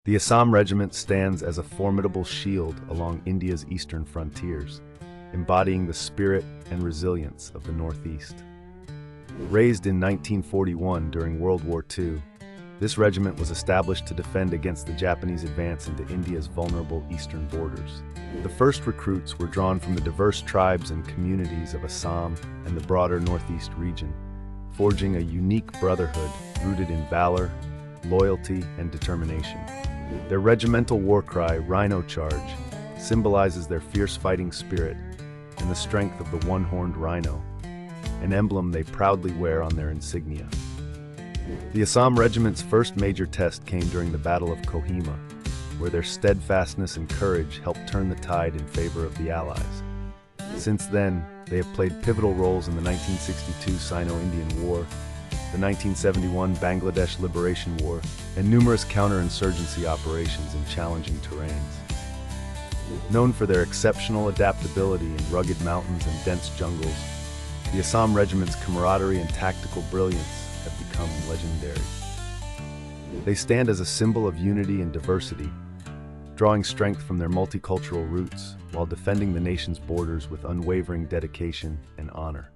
The Assam Regiment stands as a formidable shield along India's eastern frontiers, embodying the spirit and resilience of the Northeast. Raised in 1941 during World War II, this regiment was established to defend against the Japanese advance into India's vulnerable eastern borders. The first recruits were drawn from the diverse tribes and communities of Assam and the broader Northeast region, forging a unique brotherhood rooted in valor, loyalty, and determination. Their regimental war cry, "Rhino Charge," symbolizes their fierce fighting spirit and the strength of the one-horned rhino, an emblem they proudly wear on their insignia. The Assam Regiment's first major test came during the Battle of Kohima, where their steadfastness and courage helped turn the tide in favor of the Allies. Since then, they have played pivotal roles in the 1962 Sino-Indian War, the 1971 Bangladesh Liberation War, and numerous counterinsurgency operations in challenging terrains. Known for their exceptional adaptability in rugged mountains and dense jungles, the Assam Regiment's camaraderie and tactical brilliance have become legendary. They stand as a symbol of unity and diversity, drawing strength from their multicultural roots while defending the nation's borders with unwavering dedication and honor.